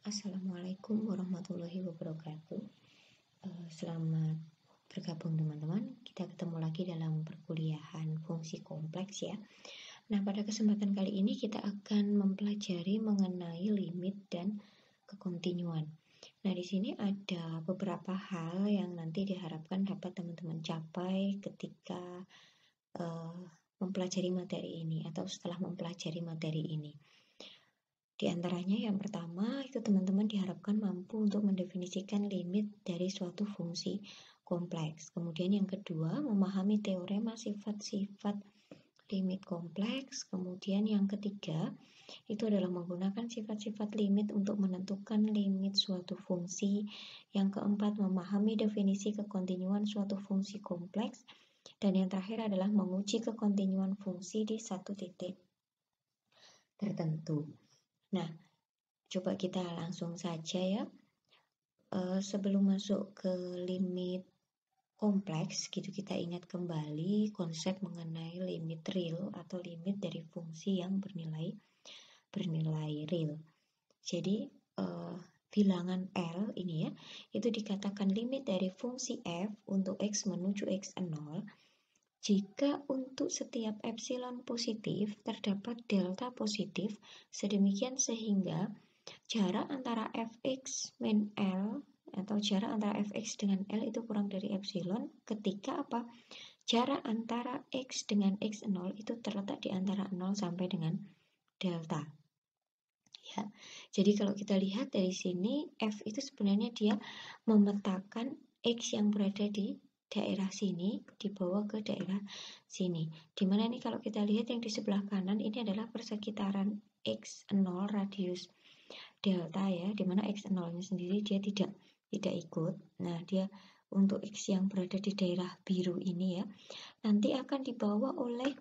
Assalamualaikum warahmatullahi wabarakatuh. Selamat bergabung teman-teman. Kita ketemu lagi dalam perkuliahan fungsi kompleks ya. Nah, pada kesempatan kali ini kita akan mempelajari mengenai limit dan kekontinuan. Nah, di sini ada beberapa hal yang nanti diharapkan dapat teman-teman capai ketika mempelajari materi ini atau setelah mempelajari materi ini. Di antaranya yang pertama itu teman-teman diharapkan mampu untuk mendefinisikan limit dari suatu fungsi kompleks. Kemudian yang kedua, memahami teorema sifat-sifat limit kompleks. Kemudian yang ketiga, itu adalah menggunakan sifat-sifat limit untuk menentukan limit suatu fungsi. Yang keempat, memahami definisi kekontinuan suatu fungsi kompleks. Dan yang terakhir adalah menguji kekontinuan fungsi di satu titik tertentu. Nah, coba kita langsung saja ya. Sebelum masuk ke limit kompleks, gitu kita ingat kembali konsep mengenai limit real atau limit dari fungsi yang bernilai real. Jadi bilangan L ini ya, itu dikatakan limit dari fungsi f untuk x menuju x0 jika untuk setiap epsilon positif terdapat delta positif sedemikian sehingga jarak antara fx min L atau jarak antara fx dengan L itu kurang dari epsilon ketika apa? Jarak antara x dengan x0 itu terletak di antara 0 sampai dengan delta. Ya. Jadi kalau kita lihat dari sini f itu sebenarnya dia memetakan x yang berada di daerah sini dibawa ke daerah sini. Dimana nih kalau kita lihat yang di sebelah kanan ini adalah persekitaran x0 radius delta ya, dimana x0-nya sendiri dia tidak ikut. Nah, dia untuk x yang berada di daerah biru ini ya, nanti akan dibawa oleh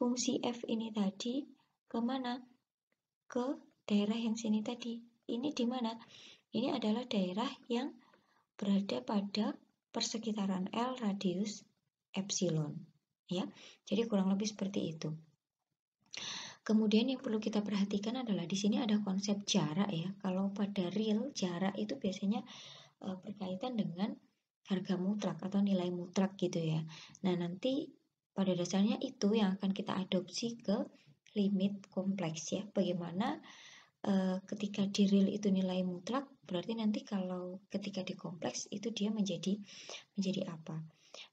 fungsi f ini tadi kemana? Ke daerah yang sini tadi. Ini di mana? Ini adalah daerah yang berada pada persekitaran L radius epsilon ya. Jadi kurang lebih seperti itu. Kemudian yang perlu kita perhatikan adalah di sini ada konsep jarak ya. Kalau pada real jarak itu biasanya berkaitan dengan harga mutlak atau nilai mutlak gitu ya. Nah, nanti pada dasarnya itu yang akan kita adopsi ke limit kompleks ya. Bagaimana ketika di real itu nilai mutlak, berarti nanti kalau ketika di kompleks itu dia menjadi apa.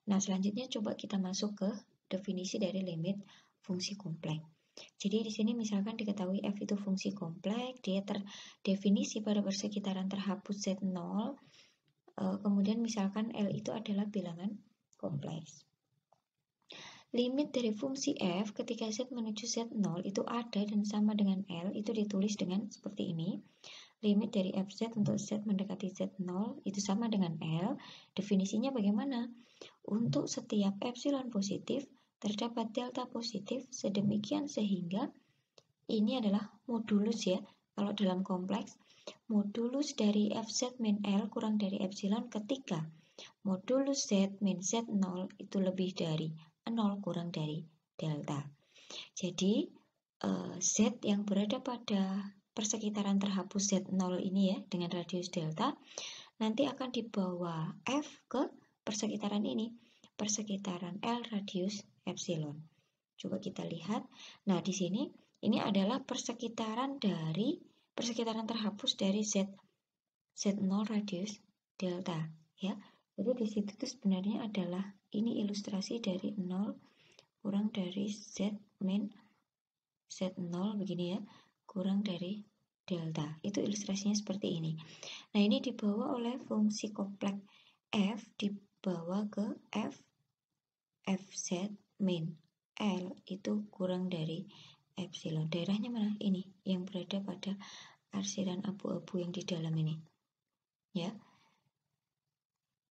Nah, selanjutnya coba kita masuk ke definisi dari limit fungsi kompleks. Jadi di sini misalkan diketahui f itu fungsi kompleks, dia terdefinisi pada persekitaran terhapus z0, kemudian misalkan L itu adalah bilangan kompleks. Limit dari fungsi f ketika z menuju z0 itu ada dan sama dengan L, itu ditulis dengan seperti ini. Limit dari fz untuk z mendekati z0 itu sama dengan L. Definisinya bagaimana? Untuk setiap epsilon positif terdapat delta positif sedemikian sehingga ini adalah modulus ya. Kalau dalam kompleks, modulus dari fz min L kurang dari epsilon ketika modulus z min z0 itu lebih dari 0 kurang dari delta. Jadi z yang berada pada persekitaran terhapus z0 ini ya dengan radius delta nanti akan dibawa f ke persekitaran ini, persekitaran L radius epsilon. Coba kita lihat. Nah, di sini ini adalah persekitaran terhapus dari z0 radius delta ya. Jadi di situ tuh sebenarnya adalah ini ilustrasi dari 0 kurang dari z min z0 begini ya, kurang dari delta. Itu ilustrasinya seperti ini. Nah, ini dibawa oleh fungsi kompleks f dibawa ke fz min L itu kurang dari epsilon. Daerahnya mana? Ini yang berada pada arsiran abu-abu yang di dalam ini. Ya.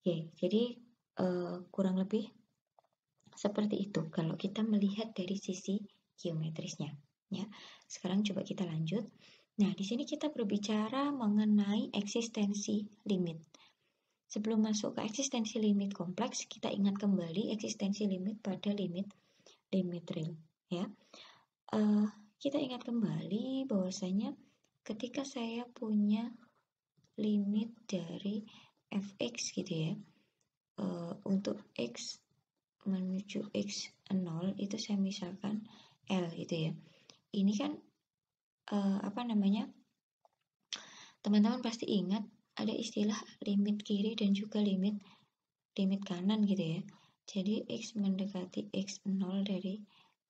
Oke, jadi kurang lebih seperti itu kalau kita melihat dari sisi geometrisnya. Ya. Sekarang coba kita lanjut. Nah, di sini kita berbicara mengenai eksistensi limit. Sebelum masuk ke eksistensi limit kompleks, kita ingat kembali eksistensi limit pada limit real. Ya, kita ingat kembali bahwasanya ketika saya punya limit dari fx gitu ya. Untuk x menuju x0 itu saya misalkan L gitu ya. Ini kan teman-teman pasti ingat ada istilah limit kiri dan juga limit kanan gitu ya. Jadi x mendekati x0 dari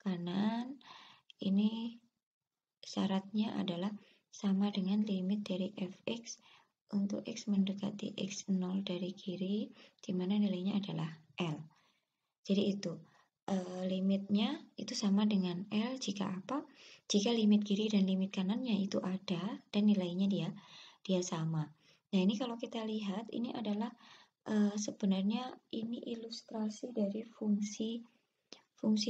kanan, ini syaratnya adalah sama dengan limit dari fx untuk x mendekati x0 dari kiri, di mana nilainya adalah L. Jadi itu limitnya itu sama dengan L jika apa? Jika limit kiri dan limit kanannya itu ada dan nilainya dia sama. Nah, ini kalau kita lihat ini adalah sebenarnya ini ilustrasi dari fungsi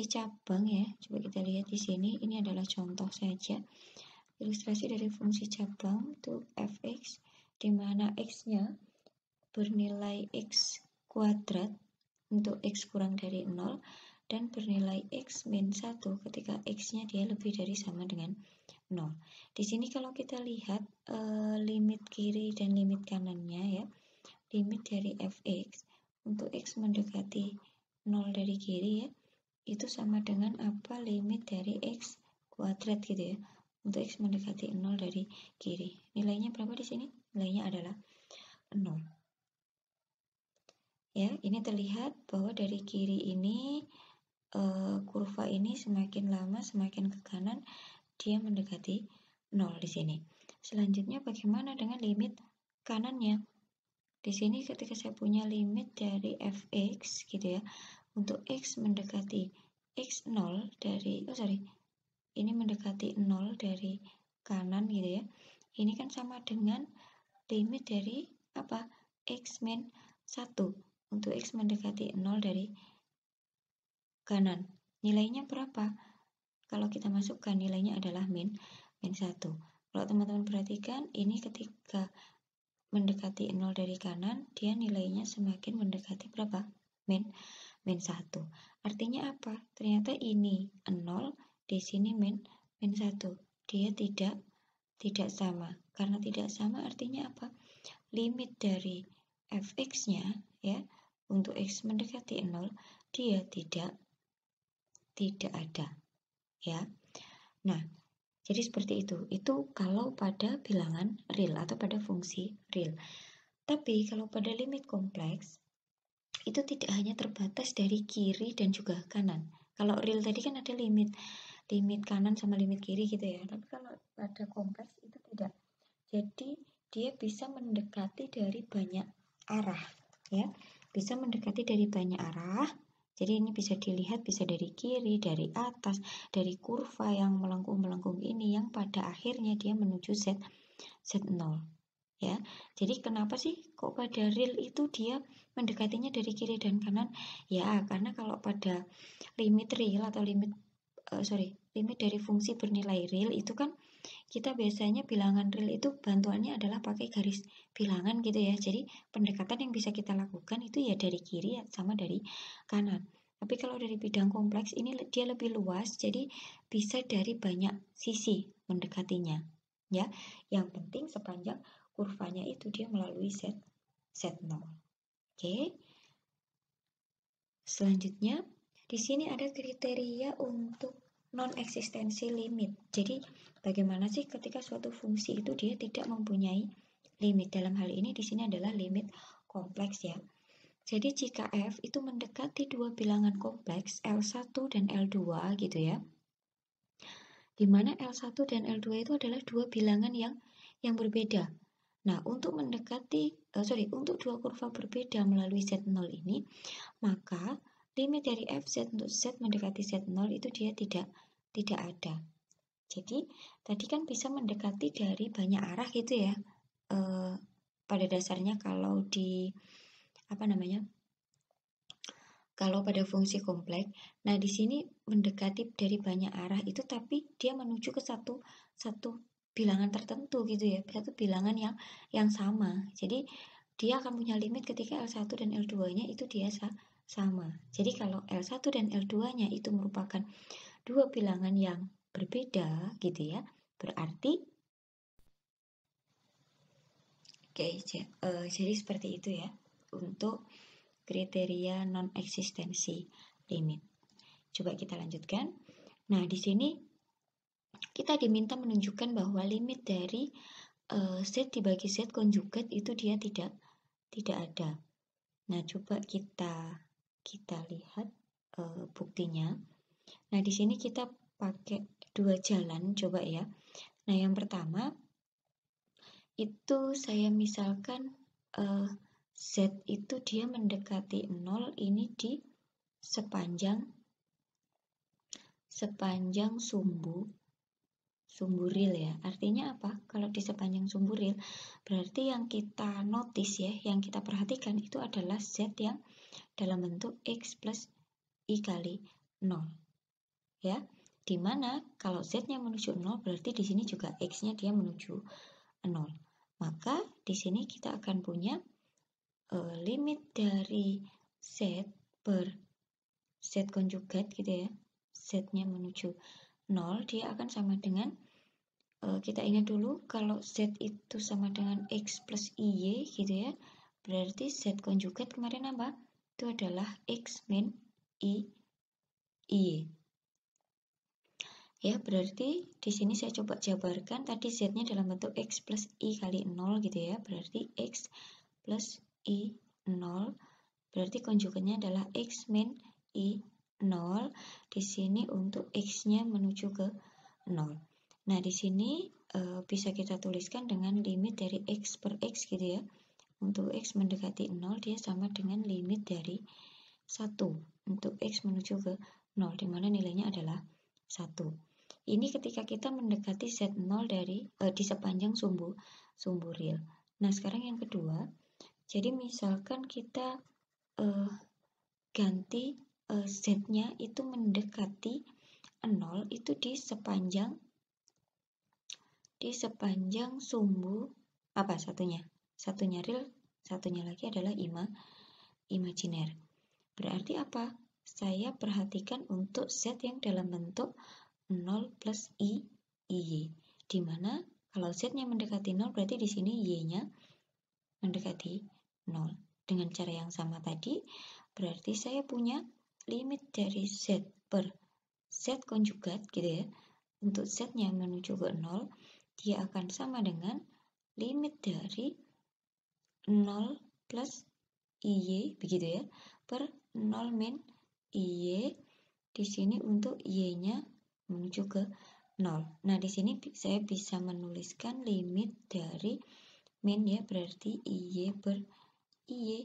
cabang ya. Coba kita lihat di sini, ini adalah contoh saja. Ilustrasi dari fungsi cabang itu fx, di mana x-nya bernilai x kuadrat untuk x kurang dari 0 dan bernilai x min 1 ketika x-nya dia lebih dari sama dengan 0. Di sini kalau kita lihat limit kiri dan limit kanannya ya, limit dari fx untuk x mendekati 0 dari kiri ya, itu sama dengan apa? Limit dari x kuadrat gitu ya, untuk x mendekati 0 dari kiri. Nilainya berapa di sini? Nilainya adalah 0. Ya, ini terlihat bahwa dari kiri ini kurva ini semakin lama semakin ke kanan dia mendekati 0 di sini. Selanjutnya bagaimana dengan limit kanannya? Di sini ketika saya punya limit dari fx gitu ya, untuk x mendekati x0 dari ini mendekati 0 dari kanan gitu ya. Ini kan sama dengan limit dari apa? X min 1 untuk x mendekati 0 dari kanan. Nilainya berapa? Kalau kita masukkan nilainya adalah min 1. Kalau teman-teman perhatikan, ini ketika mendekati 0 dari kanan, dia nilainya semakin mendekati berapa? Min 1. Artinya apa? Ternyata ini 0, di sini min 1. Dia tidak sama. Karena tidak sama artinya apa? Limit dari fx-nya ya, untuk x mendekati 0, dia tidak ada ya. Nah, jadi seperti itu. Itu kalau pada bilangan real atau pada fungsi real. Tapi kalau pada limit kompleks itu tidak hanya terbatas dari kiri dan juga kanan. Kalau real tadi kan ada limit kanan sama limit kiri gitu ya. Tapi kalau pada kompleks itu tidak. Jadi dia bisa mendekati dari banyak arah ya. Bisa mendekati dari banyak arah. Jadi ini bisa dilihat bisa dari kiri, dari atas, dari kurva yang melengkung-melengkung ini yang pada akhirnya dia menuju Z0 ya. Jadi kenapa sih kok pada real itu dia mendekatinya dari kiri dan kanan? Ya, karena kalau pada limit real atau limit dari fungsi bernilai real itu kan kita biasanya bilangan real itu bantuannya adalah pakai garis bilangan gitu ya. Jadi pendekatan yang bisa kita lakukan itu ya dari kiri sama dari kanan. Tapi kalau dari bidang kompleks ini dia lebih luas, jadi bisa dari banyak sisi mendekatinya. Ya, yang penting sepanjang kurvanya itu dia melalui Z0. Oke. Selanjutnya, di sini ada kriteria untuk non-eksistensi limit. Jadi, bagaimana sih ketika suatu fungsi itu dia tidak mempunyai limit? Dalam hal ini di sini adalah limit kompleks ya. Jadi, jika f itu mendekati dua bilangan kompleks L1 dan L2 gitu ya. Di mana L1 dan L2 itu adalah dua bilangan yang berbeda. Nah, untuk untuk dua kurva berbeda melalui Z0 ini, maka limit dari fz untuk z mendekati Z0 itu dia tidak ada. Jadi, tadi kan bisa mendekati dari banyak arah gitu ya. Pada dasarnya kalau kalau pada fungsi kompleks, nah di sini mendekati dari banyak arah itu tapi dia menuju ke satu bilangan tertentu gitu ya, satu bilangan yang sama. Jadi dia akan punya limit ketika L1 dan L2-nya itu dia sama. Jadi kalau L1 dan L2-nya itu merupakan dua bilangan yang berbeda gitu ya, berarti Jadi seperti itu ya untuk kriteria non-eksistensi limit. Coba kita lanjutkan. Nah, di sini kita diminta menunjukkan bahwa limit dari Z dibagi Z konjugat itu dia tidak ada. Nah, coba kita lihat buktinya. Nah, di sini kita pakai dua jalan, coba ya. Nah, yang pertama itu saya misalkan Z itu dia mendekati 0 ini di sepanjang sumbu real ya. Artinya apa? Kalau di sepanjang sumbu real, berarti yang kita notice ya, yang kita perhatikan itu adalah Z yang dalam bentuk X plus I kali 0. Ya. Dimana kalau Z-nya menuju 0, berarti di sini juga X-nya dia menuju 0. Maka di sini kita akan punya limit dari Z per Z konjugat gitu ya. Z-nya menuju 0, dia akan sama dengan kita ingat dulu kalau Z itu sama dengan X plus IY gitu ya. Berarti Z konjugat kemarin apa? Itu adalah X min IY. Ya, berarti di sini saya coba jabarkan tadi Z-nya dalam bentuk X plus I kali 0 gitu ya. Berarti X plus I 0. Berarti konjugatnya adalah X min I 0. Di sini untuk X-nya menuju ke 0. Nah, di sini bisa kita tuliskan dengan limit dari X per X gitu ya. Untuk X mendekati 0, dia sama dengan limit dari 1. Untuk X menuju ke 0, di mana nilainya adalah 1. Ini ketika kita mendekati Z0 dari di sepanjang sumbu real. Nah, sekarang yang kedua, jadi misalkan kita ganti Z-nya itu mendekati 0 itu di sepanjang sumbu apa satunya real, satunya lagi adalah imajiner. Berarti apa? Saya perhatikan untuk Z yang dalam bentuk 0 plus IY, di mana kalau Z-nya mendekati 0 berarti di sini Y-nya mendekati 0. Dengan cara yang sama tadi, berarti saya punya limit dari Z per Z konjugat gitu ya. Untuk Z-nya menuju ke 0, dia akan sama dengan limit dari 0 plus IY begitu ya, per 0 min IY. Di sini untuk Y-nya menuju ke 0. Nah, di sini saya bisa menuliskan limit dari min ya, berarti IY per IY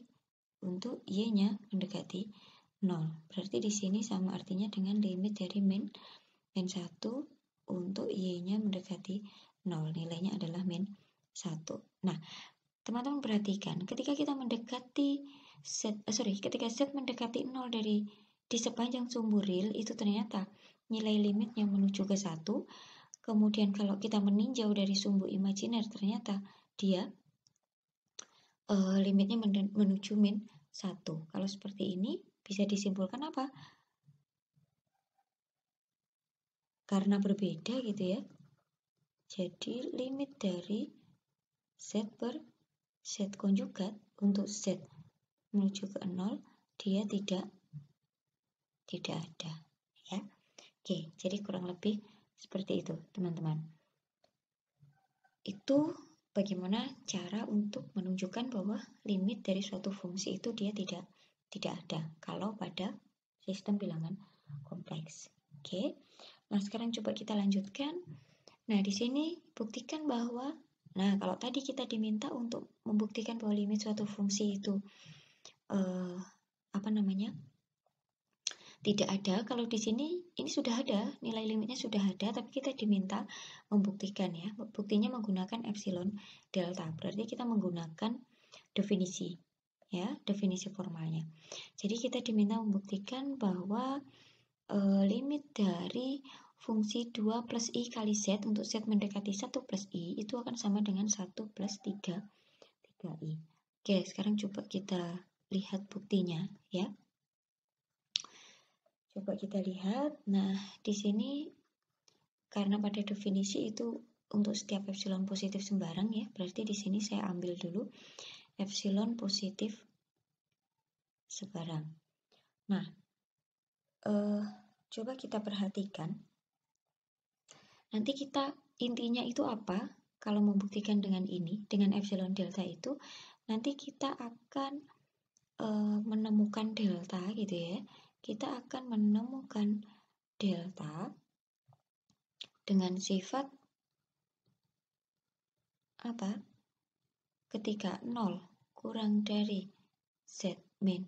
untuk Y-nya mendekati 0. Berarti di sini sama artinya dengan limit dari min 1 untuk Y-nya mendekati 0. Nilainya adalah min 1. Nah, teman-teman perhatikan ketika kita mendekati ketika Z mendekati 0 di sepanjang sumbu real itu ternyata nilai limitnya menuju ke 1. Kemudian kalau kita meninjau dari sumbu imajiner ternyata dia limitnya menuju min 1. Kalau seperti ini bisa disimpulkan apa? Karena berbeda gitu ya. Jadi limit dari Z per Z konjugat untuk Z menuju ke 0 dia tidak ada ya. Oke, jadi kurang lebih seperti itu teman-teman. Itu bagaimana cara untuk menunjukkan bahwa limit dari suatu fungsi itu dia tidak ada kalau pada sistem bilangan kompleks. Oke. Nah, sekarang coba kita lanjutkan. Nah, di sini buktikan bahwa kalau tadi kita diminta untuk membuktikan bahwa limit suatu fungsi itu tidak ada. Kalau di sini ini sudah ada, nilai limitnya sudah ada, tapi kita diminta membuktikan ya. Buktinya menggunakan epsilon delta. Berarti kita menggunakan definisi ya, definisi formalnya. Jadi kita diminta membuktikan bahwa limit dari fungsi 2 plus I kali Z untuk Z mendekati 1 plus I itu akan sama dengan 1 plus 3I. Oke, sekarang coba kita lihat buktinya ya. Coba kita lihat. Nah, di sini karena pada definisi itu untuk setiap epsilon positif sembarang ya. Berarti di sini saya ambil dulu epsilon positif sembarang. Nah, coba kita perhatikan. Nanti kita intinya itu apa? Kalau membuktikan dengan ini, dengan epsilon delta itu, nanti kita akan menemukan delta gitu ya. Kita akan menemukan delta dengan sifat apa? Ketika 0 kurang dari Z min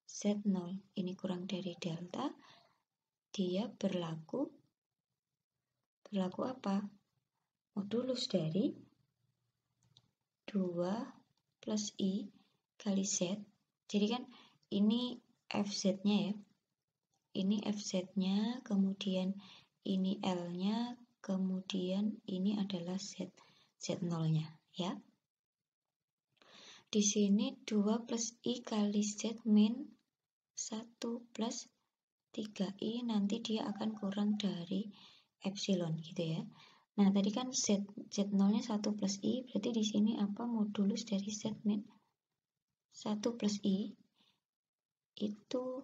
Z0 ini kurang dari delta, dia berlaku apa? Modulus dari 2 plus I kali Z. Jadi kan ini FZ-nya ya. Ini FZ-nya, kemudian ini L-nya, kemudian ini adalah Z0-nya ya. Di sini 2 plus I kali Z min 1 plus 3I, nanti dia akan kurang dari epsilon gitu ya. Nah, tadi kan Z0-nya 1 plus I, berarti di sini apa? Modulus dari Z min 1 plus I itu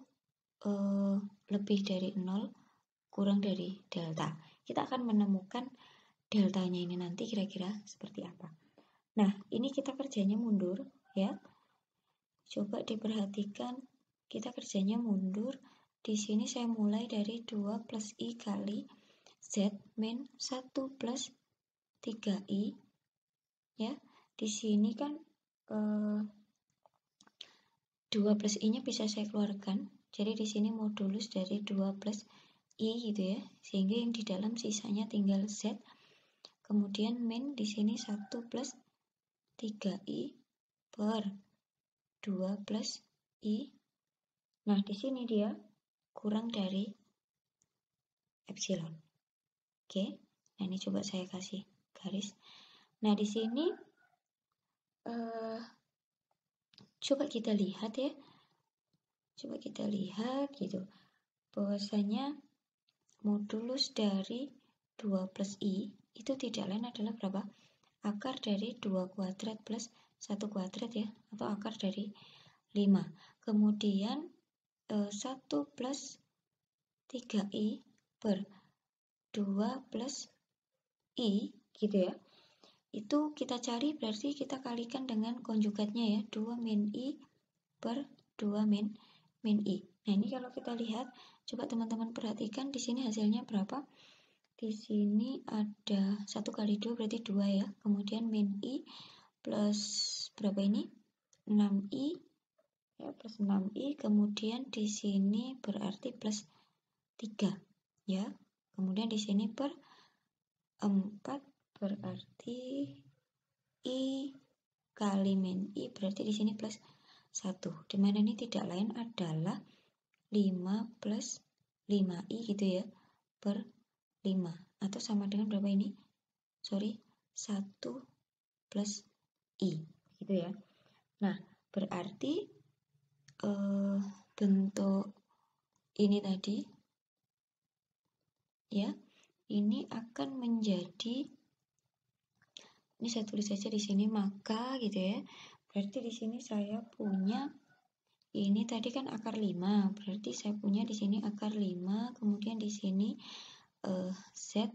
lebih dari 0 kurang dari delta. Kita akan menemukan deltanya ini nanti kira-kira seperti apa. Nah, ini kita kerjanya mundur ya. Coba diperhatikan, kita kerjanya mundur. Di sini saya mulai dari 2 plus I kali Z min 1 plus 3I ya. Di sini kan 2 plus I-nya bisa saya keluarkan. Jadi di sini modulus dari 2 plus I gitu ya. Sehingga yang di dalam sisanya tinggal Z. Kemudian min di sini 1 plus 3I per 2 plus I. Nah, di sini dia kurang dari epsilon. Oke. Nah, ini coba saya kasih garis. Nah, di sini coba kita lihat ya. Coba kita lihat gitu. Bahwasanya modulus dari 2 plus I itu tidak lain adalah berapa? Akar dari 2 kuadrat plus 1 kuadrat ya. Atau akar dari 5. Kemudian 1 plus 3I per 2 plus I gitu ya. Itu kita cari berarti kita kalikan dengan konjugatnya ya. 2 min I per 2 min I. Nah, ini kalau kita lihat, coba teman-teman perhatikan di sini hasilnya berapa? Di sini ada 1 kali 2 berarti 2 ya. Kemudian min I plus berapa ini? 6I ya, plus 6I. Kemudian di sini berarti plus 3 ya. Kemudian di sini per 4 berarti I kali min I berarti di sini plus 1. Dimana ini tidak lain adalah 5 plus 5I gitu ya, per 5. Atau sama dengan berapa ini? 1 plus I gitu ya. Nah, berarti bentuk ini tadi ya, ini akan menjadi, ini saya tulis saja di sini maka gitu ya. Berarti di sini saya punya ini tadi kan akar 5, berarti saya punya di sini akar 5, kemudian di sini Z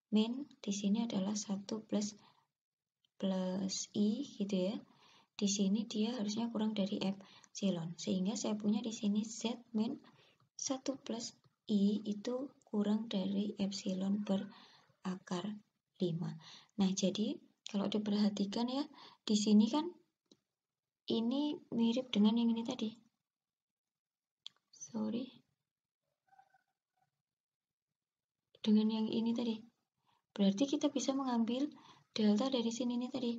min di sini adalah 1 plus I gitu ya. Di sini dia harusnya kurang dari epsilon, sehingga saya punya di sini Z min 1 plus I itu kurang dari epsilon per akar 5. Nah, jadi kalau diperhatikan ya, di sini kan ini mirip dengan yang ini tadi. Dengan yang ini tadi. Berarti kita bisa mengambil delta dari sini nih tadi.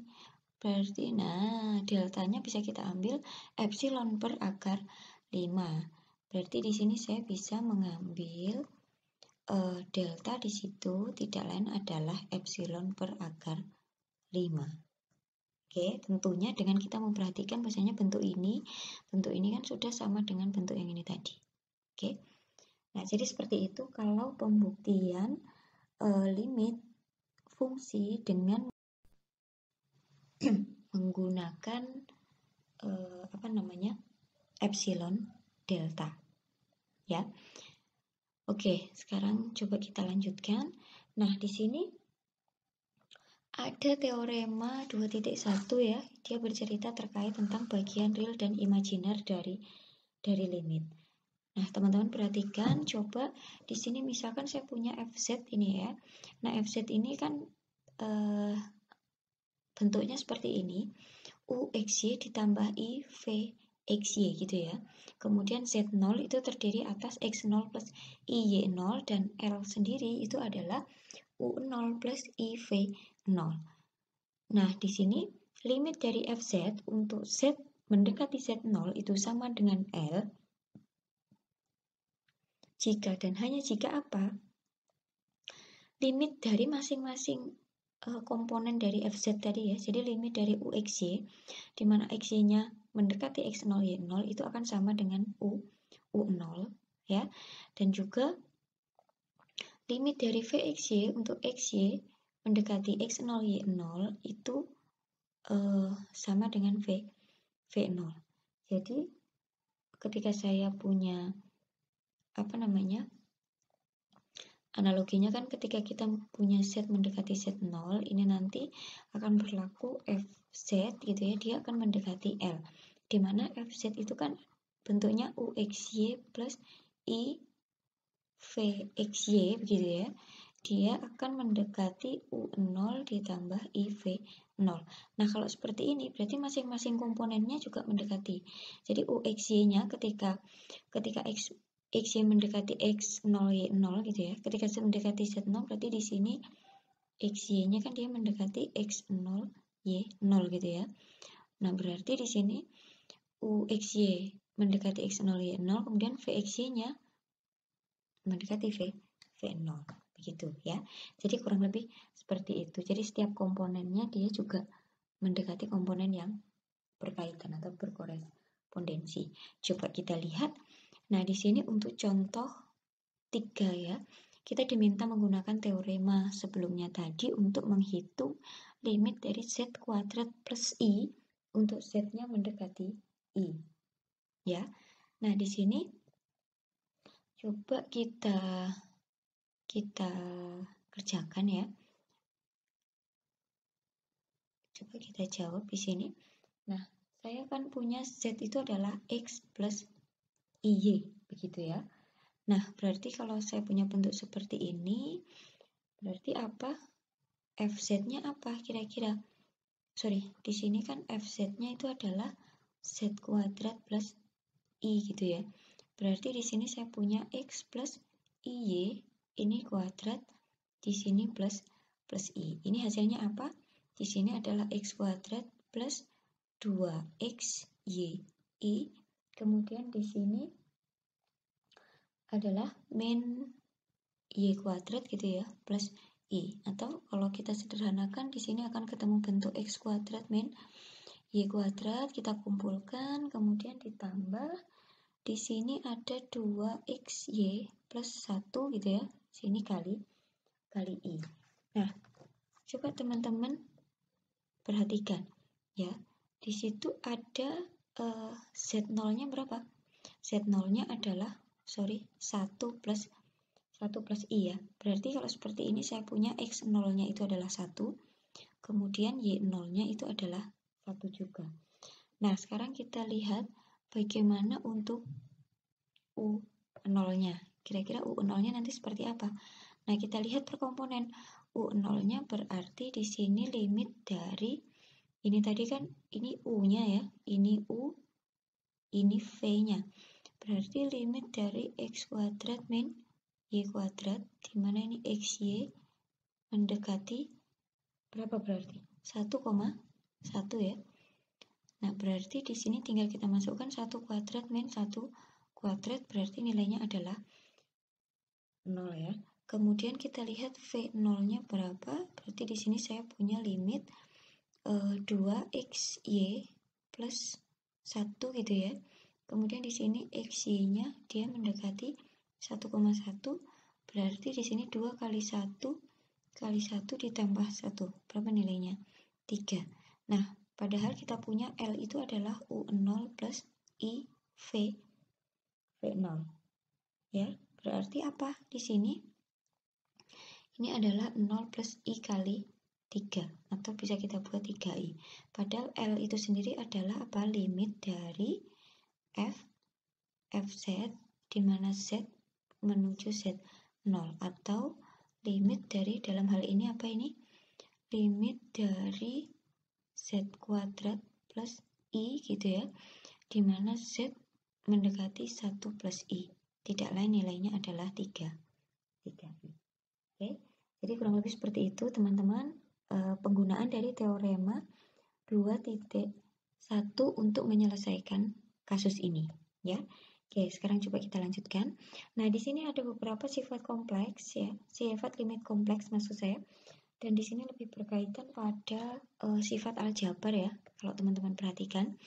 Berarti nah, deltanya bisa kita ambil epsilon per akar 5. Berarti di sini saya bisa mengambil delta di situ tidak lain adalah epsilon per akar 5. Oke, tentunya dengan kita memperhatikan bahwasanya bentuk ini kan sudah sama dengan bentuk yang ini tadi. Oke. Nah, jadi seperti itu kalau pembuktian limit fungsi dengan menggunakan epsilon delta ya. Oke, sekarang coba kita lanjutkan. Nah, di sini ada teorema 2.1 ya. Dia bercerita terkait tentang bagian real dan imajiner dari limit. Nah, teman-teman perhatikan, coba di sini misalkan saya punya fz ini ya. Nah, fz ini kan bentuknya seperti ini. UXY ditambah IV XY gitu ya. Kemudian Z0 itu terdiri atas X0 plus IY0 dan L sendiri itu adalah U0 plus IV0. Nah, di sini limit dari FZ untuk Z mendekati Z0 itu sama dengan L jika dan hanya jika apa? Limit dari masing-masing komponen dari FZ tadi ya. Jadi limit dari UXY di mana XY-nya mendekati X0 Y0 itu akan sama dengan U0 ya. Dan juga limit dari VXY untuk XY mendekati X0 Y0 itu sama dengan V0. Jadi ketika saya punya analoginya kan ketika kita punya Z mendekati Z0, ini nanti akan berlaku FZ gitu ya, dia akan mendekati L. Dimana FZ itu kan bentuknya UXY plus IVXY begitu ya. Dia akan mendekati U0 ditambah IV0. Nah, kalau seperti ini berarti masing-masing komponennya juga mendekati. Jadi UXY-nya ketika XY mendekati X0 Y0 gitu ya. Ketika mendekati Z0 berarti di sini XY-nya kan dia mendekati X0 Y0 gitu ya. Nah, berarti di sini UXY mendekati X0 Y0 kemudian VXY-nya mendekati V0 begitu ya. Jadi kurang lebih seperti itu. Jadi setiap komponennya dia juga mendekati komponen yang berkaitan atau berkorespondensi. Coba kita lihat. Nah, di sini untuk contoh 3 ya, kita diminta menggunakan teorema sebelumnya tadi untuk menghitung limit dari Z kuadrat plus I untuk Z-nya mendekati I. Ya. Nah, di sini coba kita kerjakan ya. Coba kita jawab di sini. Nah, saya kan punya Z itu adalah X plus IY, begitu ya. Nah, berarti kalau saya punya bentuk seperti ini, berarti apa? FZ-nya apa kira-kira? Di sini kan FZ-nya itu adalah Z kuadrat plus I gitu ya. Berarti di sini saya punya X plus IY, ini kuadrat, di sini plus I. Ini hasilnya apa? Di sini adalah X kuadrat plus 2XY I. Kemudian di sini adalah min Y kuadrat gitu ya, plus I. Atau kalau kita sederhanakan, di sini akan ketemu bentuk X kuadrat min Y kuadrat, kita kumpulkan, kemudian ditambah, di sini ada 2XY plus 1 gitu ya, sini kali I. Nah, coba teman-teman perhatikan ya, di situ ada Z0-nya berapa? Z0-nya adalah 1 plus I ya. Berarti kalau seperti ini saya punya X0-nya itu adalah 1, kemudian Y0-nya itu adalah 1 juga. Nah, sekarang kita lihat bagaimana untuk U0-nya. Kira-kira U0-nya nanti seperti apa? Nah, kita lihat per komponen. U0-nya berarti di sini limit dari, ini tadi kan, ini U-nya ya, ini U, ini V-nya. Berarti limit dari X kuadrat min Y kuadrat, dimana ini XY mendekati berapa berarti? 1,1 ya. Nah, berarti di sini tinggal kita masukkan 1 kuadrat min 1 kuadrat, berarti nilainya adalah 0 ya. Kemudian kita lihat V0-nya berapa? Berarti di sini saya punya limit 2XY plus 1 gitu ya. Kemudian di sini XY-nya dia mendekati 1,1, berarti di sini 2 kali 1 kali 1 ditambah 1. Berapa nilainya? 3. Nah, padahal kita punya L itu adalah U0 plus I V0. Ya, berarti apa di sini? Ini adalah 0 plus I kali 3, atau bisa kita buat 3I. Padahal L itu sendiri adalah apa? Limit dari Fz, di mana Z menuju Z0, atau limit dari, dalam hal ini apa ini? Limit dari Z kuadrat plus I gitu ya, di mana Z mendekati 1 plus I. Tidak lain nilainya adalah 3. 3I. Oke, jadi kurang lebih seperti itu teman-teman, penggunaan dari teorema 2.1 untuk menyelesaikan kasus ini ya. Oke, sekarang coba kita lanjutkan. Nah, di sini ada beberapa sifat kompleks ya, sifat limit kompleks maksud saya. Dan di sini lebih berkaitan pada sifat aljabar ya, kalau teman-teman perhatikan.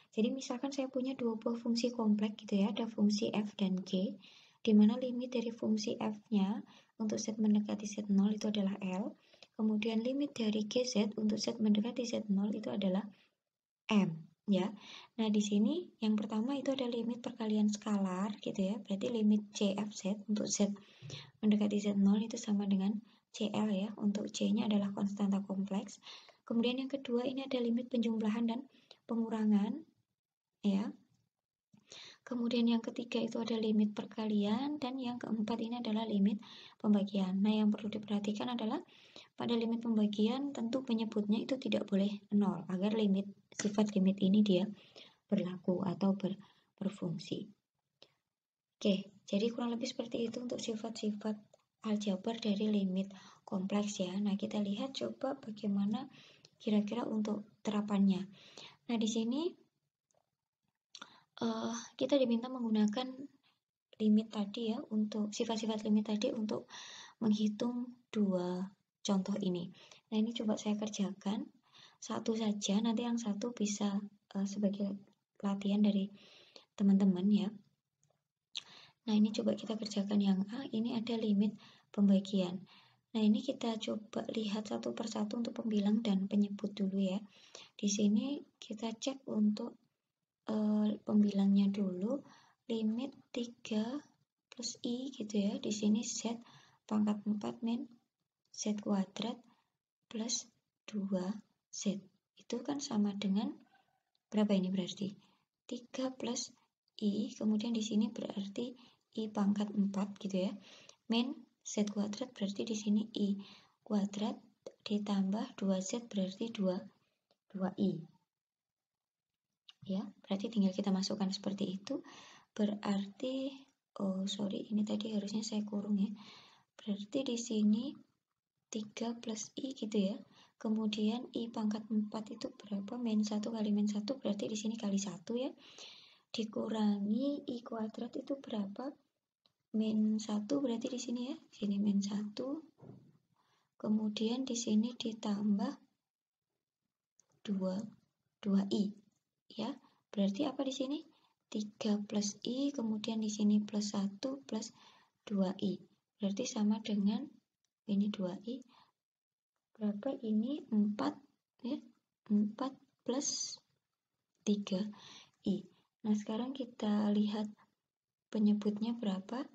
Jadi misalkan saya punya dua buah fungsi kompleks gitu ya, ada fungsi f dan g, di mana limit dari fungsi f-nya untuk z mendekati z0 itu adalah L, kemudian limit dari gz untuk z mendekati z0 itu adalah M ya. Nah, di sini yang pertama itu ada limit perkalian skalar gitu ya, berarti limit cfz untuk z mendekati z0 itu sama dengan CL ya, untuk C-nya adalah konstanta kompleks. Kemudian yang kedua ini ada limit penjumlahan dan pengurangan ya. Kemudian yang ketiga itu ada limit perkalian, dan yang keempat ini adalah limit pembagian. Nah, yang perlu diperhatikan adalah pada limit pembagian tentu penyebutnya itu tidak boleh 0 agar sifat limit ini dia berlaku atau berfungsi. Oke, jadi kurang lebih seperti itu untuk sifat-sifat aljabar dari limit kompleks ya. Nah, kita lihat coba bagaimana kira-kira untuk terapannya. Nah, di sini kita diminta menggunakan limit tadi ya, untuk sifat-sifat limit tadi untuk menghitung dua contoh ini. Nah, ini coba saya kerjakan satu saja, nanti yang satu bisa sebagai latihan dari teman-teman ya. Nah, ini coba kita kerjakan yang A, ini ada limit pembagian. Nah, ini kita coba lihat satu persatu untuk pembilang dan penyebut dulu ya. Di sini kita cek untuk pembilangnya dulu, limit 3 plus I gitu ya. Di sini Z pangkat 4 min Z kuadrat plus 2Z. Itu kan sama dengan berapa ini berarti? 3 plus I, kemudian di sini berarti I pangkat 4 gitu ya. Min Z kuadrat berarti di sini I kuadrat ditambah 2Z berarti 2I. Ya, berarti tinggal kita masukkan seperti itu. Berarti ini tadi harusnya saya kurung ya. Berarti di sini 3 plus I gitu ya. Kemudian I pangkat 4 itu berapa? Min 1 kali min 1 berarti di sini kali 1 ya. Dikurangi I kuadrat itu berapa? Min 1 berarti di sini ya. Sini min 1. Kemudian di sini ditambah 2I ya. Berarti apa di sini? 3 plus I, kemudian di sini plus 1 plus 2I. Berarti sama dengan ini 2I. Berapa ini? 4 ya. 4 plus 3I. Nah, sekarang kita lihat penyebutnya berapa?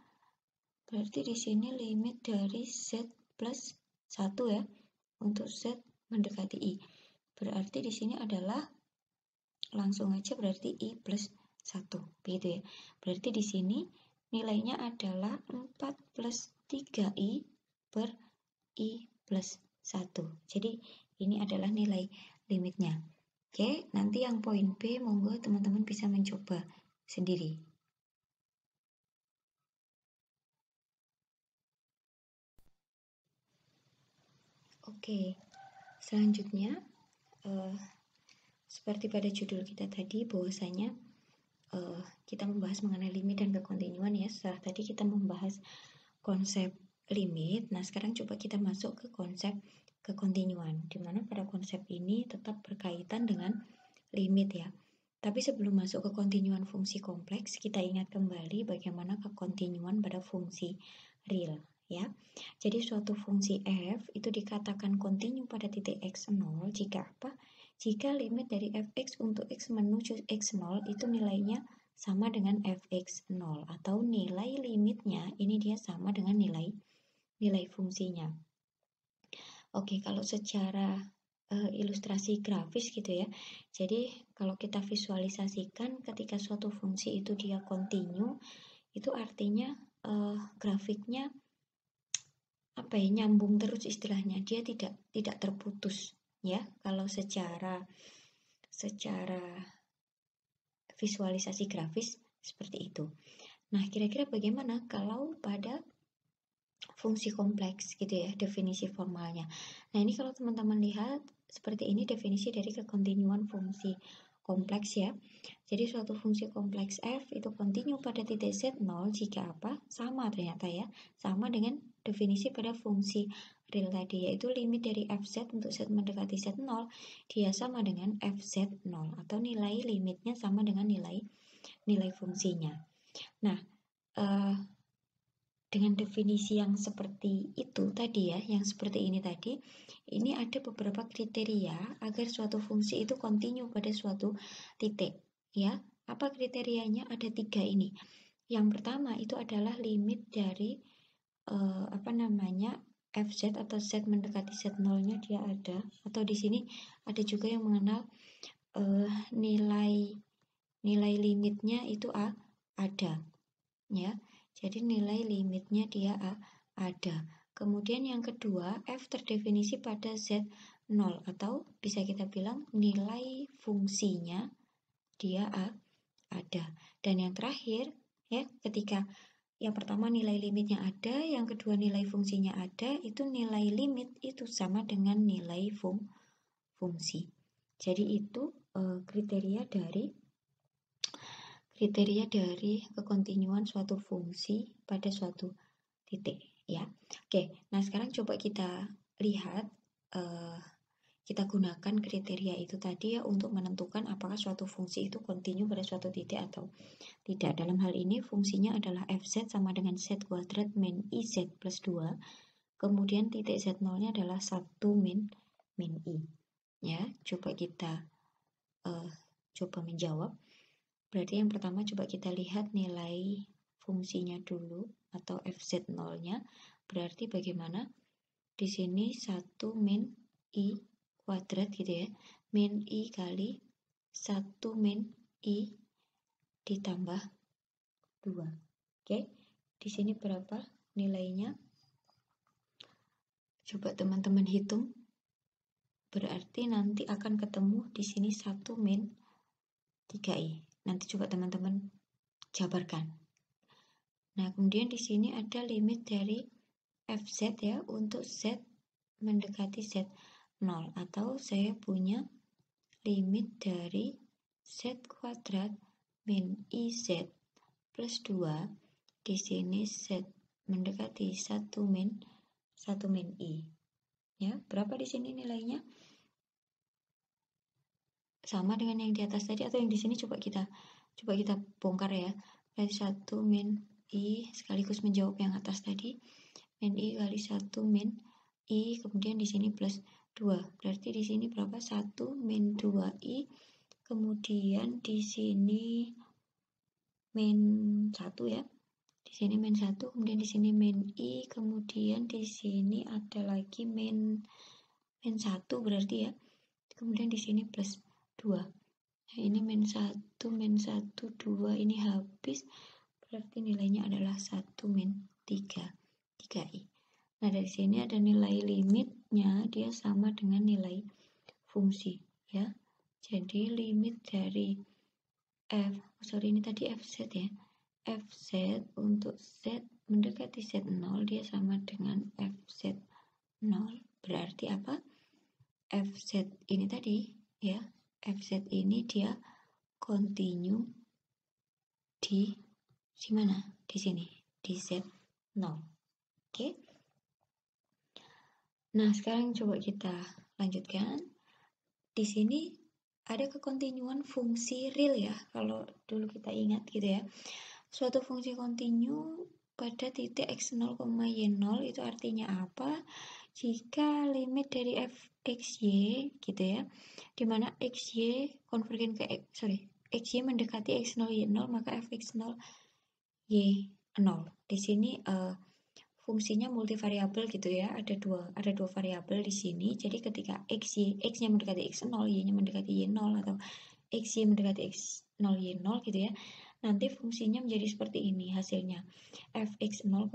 Berarti di sini limit dari Z plus 1 ya. Untuk Z mendekati I. Berarti di sini adalah langsung aja berarti I plus 1. Begitu ya. Berarti di sini nilainya adalah 4 plus 3I per I plus 1. Jadi ini adalah nilai limitnya. Oke, nanti yang poin B monggo teman-teman bisa mencoba sendiri. Oke, selanjutnya seperti pada judul kita tadi, bahwasanya kita membahas mengenai limit dan kekontinuan ya. Setelah tadi kita membahas konsep limit, nah sekarang coba kita masuk ke konsep kekontinuan, dimana pada konsep ini tetap berkaitan dengan limit ya. Tapi sebelum masuk ke kontinuan fungsi kompleks, kita ingat kembali bagaimana kekontinuan pada fungsi real ya. Jadi suatu fungsi f itu dikatakan kontinu pada titik x0 jika apa? Jika limit dari fx untuk x menuju x0 itu nilainya sama dengan fx0 atau nilai limitnya ini dia sama dengan nilai fungsinya. Oke, kalau secara ilustrasi grafis gitu ya. Jadi kalau kita visualisasikan ketika suatu fungsi itu dia kontinu, itu artinya grafiknya apa ya, nyambung terus istilahnya, dia tidak terputus ya. Kalau secara visualisasi grafis seperti itu. Nah, kira-kira bagaimana kalau pada fungsi kompleks gitu ya, definisi formalnya. Nah, ini kalau teman-teman lihat seperti ini definisi dari kekontinuan fungsi kompleks ya. Jadi suatu fungsi kompleks f itu kontinu pada titik z0 jika apa? Sama ternyata ya. Sama dengan definisi pada fungsi real tadi, yaitu limit dari fz untuk z mendekati z0 dia sama dengan fz0 atau nilai limitnya sama dengan nilai fungsinya. Nah, dengan definisi yang seperti itu tadi ya, yang seperti ini tadi, ini ada beberapa kriteria agar suatu fungsi itu kontinu pada suatu titik ya. Apa kriterianya? Ada 3 ini. Yang pertama itu adalah limit dari fz atau z mendekati z0-nya dia ada, atau di sini ada juga yang mengenal nilai limitnya itu ada ya. Jadi nilai limitnya dia ada. Kemudian yang kedua, f terdefinisi pada z0 atau bisa kita bilang nilai fungsinya dia ada. Dan yang terakhir ya, ketika yang pertama nilai limitnya ada, yang kedua nilai fungsinya ada, itu nilai limit itu sama dengan nilai fungsi. Jadi itu kriteria dari kekontinuan suatu fungsi pada suatu titik ya. Oke, nah sekarang coba kita lihat, kita gunakan kriteria itu tadi ya untuk menentukan apakah suatu fungsi itu kontinu pada suatu titik atau tidak. Dalam hal ini fungsinya adalah fz sama dengan z kuadrat min iz plus 2, kemudian titik z0-nya adalah 1 min i ya. Coba kita coba menjawab. Berarti yang pertama coba kita lihat nilai fungsinya dulu atau fz0-nya. Berarti bagaimana? Di sini 1 min i kuadrat gitu ya. Min i kali 1 min i ditambah 2. Oke. Di sini berapa nilainya? Coba teman-teman hitung. Berarti nanti akan ketemu di sini 1 min 3i. Nanti coba teman-teman jabarkan. Nah, kemudian di sini ada limit dari fz ya untuk z mendekati z0, atau saya punya limit dari z kuadrat min iz plus 2, di sini z mendekati 1 min i. Ya, berapa di sini nilainya? Sama dengan yang di atas tadi atau yang di sini? Coba kita bongkar ya. Berarti 1 min i sekaligus menjawab yang atas tadi. Min i kali 1 min i, kemudian di sini plus 2. Berarti di sini berapa? 1 min 2i, kemudian di sini min 1 ya. Di sini min 1, kemudian di sini min i, kemudian di sini ada lagi min 1 berarti ya. Kemudian di sini plus 2. Nah, ini min 1, 2, ini habis. Berarti nilainya adalah 1 min 3i. Nah, dari sini ada nilai limitnya, dia sama dengan nilai fungsi ya. Jadi limit dari ini tadi fz ya. Fz untuk z mendekati z0 dia sama dengan fz0. Berarti apa? Fz ini tadi ya, fz ini dia kontinu di mana? Di sini, di z0. Oke. Nah, sekarang coba kita lanjutkan. Di sini ada kekontinuan fungsi real ya. Kalau dulu kita ingat gitu ya. Suatu fungsi kontinu pada titik x0, y0 itu artinya apa? Jika limit dari fxy gitu ya, dimana xy konvergen ke xy mendekati x0 y0, maka fx0 y0. Di sini fungsinya multivariabel gitu ya, ada dua variabel di sini. Jadi ketika x-nya mendekati x0, y-nya mendekati y0, atau xy mendekati x0 y0 gitu ya, nanti fungsinya menjadi seperti ini hasilnya, fx0,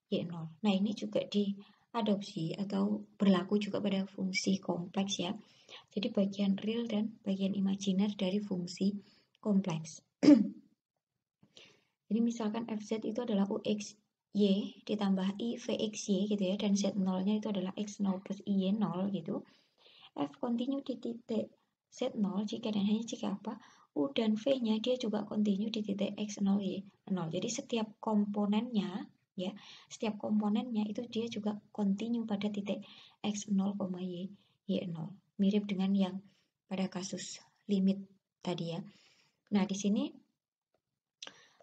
y0. Nah, ini juga diadopsi atau berlaku juga pada fungsi kompleks ya. Jadi bagian real dan bagian imajiner dari fungsi kompleks. Jadi misalkan fz itu adalah ux y ditambah i vxy gitu ya, dan z0 nya itu adalah x0 plus y0 gitu. F kontinu di titik z0 jika dan hanya jika apa? U dan V nya dia juga kontinu di titik x0 y0. Jadi setiap komponennya ya, setiap komponennya itu dia juga kontinu pada titik x0, y0. Mirip dengan yang pada kasus limit tadi ya. Nah, di sini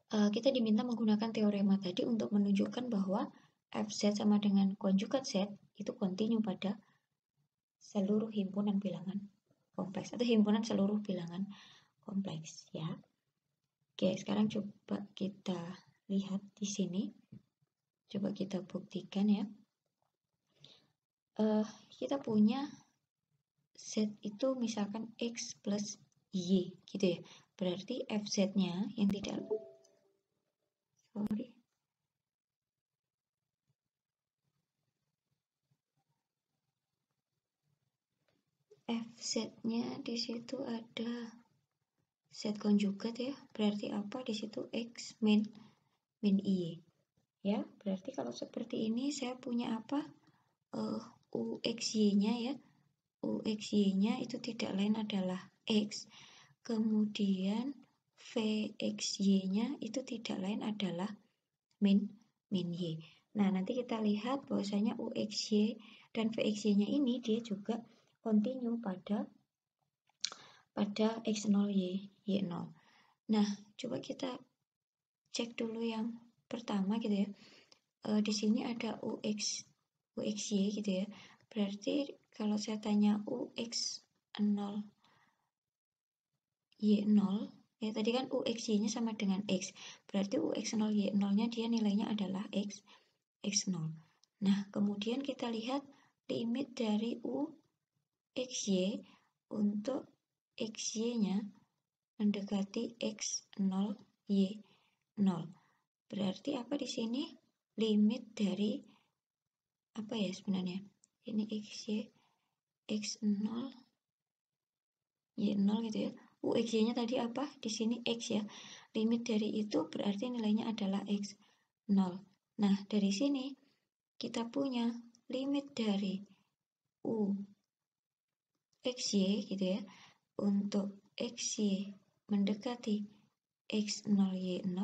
kita diminta menggunakan teorema tadi untuk menunjukkan bahwa fz sama dengan konjugat z itu kontinu pada seluruh himpunan bilangan kompleks atau himpunan seluruh bilangan kompleks ya. Oke, sekarang coba kita lihat di sini. Coba kita buktikan ya. Kita punya z itu misalkan x plus y gitu ya. Berarti fz-nya yang tidak fz-nya di situ ada z konjugat ya. Berarti apa? Di situ x min y. Ya, berarti kalau seperti ini saya punya apa? uxy-nya ya. uxy-nya itu tidak lain adalah x. Kemudian vxy-nya itu tidak lain adalah min y. Nah, nanti kita lihat bahwasanya uxy dan vxy-nya ini dia juga kontinu pada x0 y0. Nah, coba kita cek dulu yang pertama gitu ya. Di sini ada uxy gitu ya. Berarti kalau saya tanya ux0 y0 ya, tadi kan uxy-nya sama dengan x. Berarti ux0 y0-nya dia nilainya adalah x0. Nah, kemudian kita lihat limit dari uxy untuk xy-nya mendekati x0 y0. Berarti apa di sini? Limit dari apa ya sebenarnya? Ini xy x0 y0 gitu ya. uxy-nya tadi apa? Di sini x ya. Limit dari itu berarti nilainya adalah x0. Nah, dari sini kita punya limit dari uxy gitu ya. Untuk xy mendekati x0 y0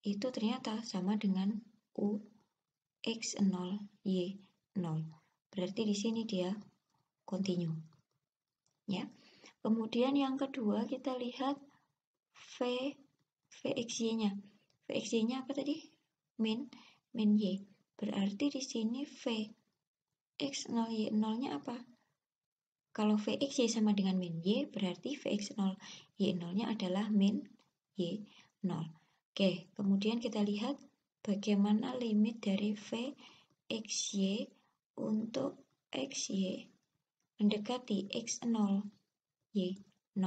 itu ternyata sama dengan ux0 y0. Berarti di sini dia kontinu. Ya. Kemudian yang kedua kita lihat vxy-nya. Vxy-nya apa tadi? Min y. Berarti di sini vx0 y0-nya apa? Kalau vxy sama dengan min y, berarti vx0 y0-nya adalah min y0. Oke, kemudian kita lihat bagaimana limit dari vxy untuk xy mendekati x0 y0.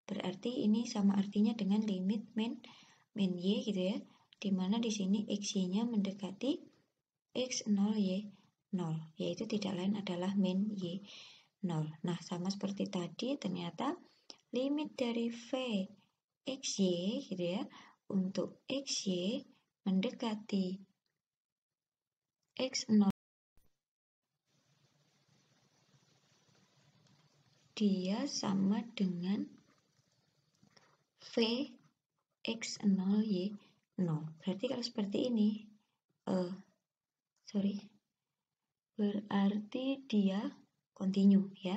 Berarti ini sama artinya dengan limit min y gitu ya, dimana di sini xy-nya mendekati x0 y0, yaitu tidak lain adalah min y0. Nah, sama seperti tadi, ternyata limit dari vxy gitu ya untuk xy mendekati x0 dia sama dengan vx0 y0. Berarti kalau seperti ini berarti dia kontinu ya.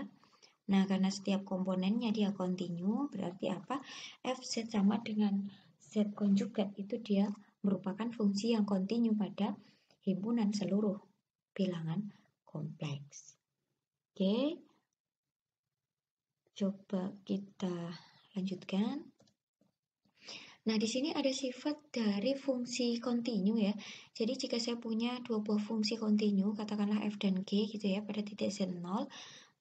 Nah, karena setiap komponennya dia kontinu, berarti apa? Fz sama dengan z konjugat itu dia merupakan fungsi yang kontinu pada himpunan seluruh bilangan kompleks. Oke, coba kita lanjutkan. Nah, di sini ada sifat dari fungsi kontinu ya. Jadi jika saya punya dua buah fungsi kontinu, katakanlah f dan g gitu ya, pada titik z0,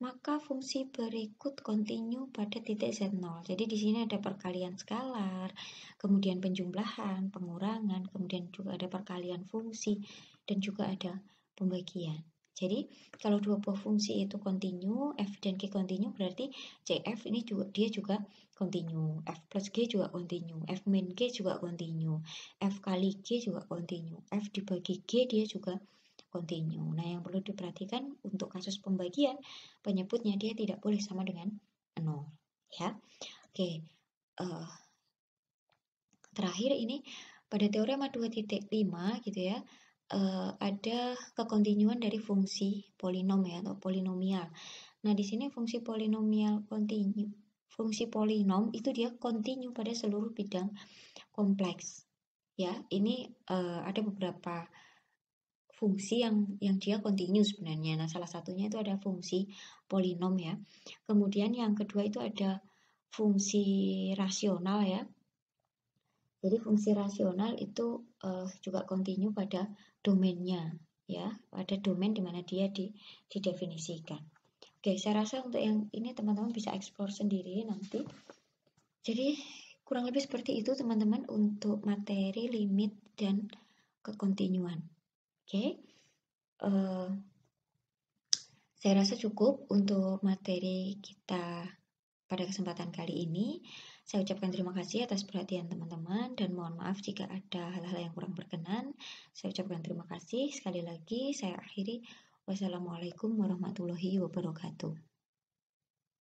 maka fungsi berikut kontinu pada titik z0. Jadi di sini ada perkalian skalar, kemudian penjumlahan, pengurangan, kemudian juga ada perkalian fungsi, dan juga ada pembagian. Jadi kalau dua buah fungsi itu kontinu, f dan g kontinu, berarti cf ini juga dia juga kontinu, f plus g juga kontinu, f min g juga kontinu, f kali g juga kontinu, f dibagi g dia juga kontinu. Nah, yang perlu diperhatikan untuk kasus pembagian, penyebutnya dia tidak boleh sama dengan 0 ya. Oke, terakhir ini pada teorema 2.5 gitu ya, ada kekontinuan dari fungsi polinom ya, atau polinomial. Nah, di sini fungsi polinomial kontinu, fungsi polinom itu dia kontinu pada seluruh bidang kompleks ya. Ini ada beberapa fungsi yang dia kontinu sebenarnya. Nah, salah satunya itu ada fungsi polinom ya. Kemudian yang kedua itu ada fungsi rasional ya. Jadi fungsi rasional itu juga kontinu pada domainnya ya, pada domain di mana dia didefinisikan. Oke, saya rasa untuk yang ini teman-teman bisa eksplor sendiri nanti. Jadi kurang lebih seperti itu teman-teman untuk materi limit dan kekontinuan. Oke, saya rasa cukup untuk materi kita pada kesempatan kali ini. Saya ucapkan terima kasih atas perhatian teman-teman dan mohon maaf jika ada hal-hal yang kurang berkenan. Saya ucapkan terima kasih sekali lagi. Saya akhiri. Wassalamualaikum warahmatullahi wabarakatuh.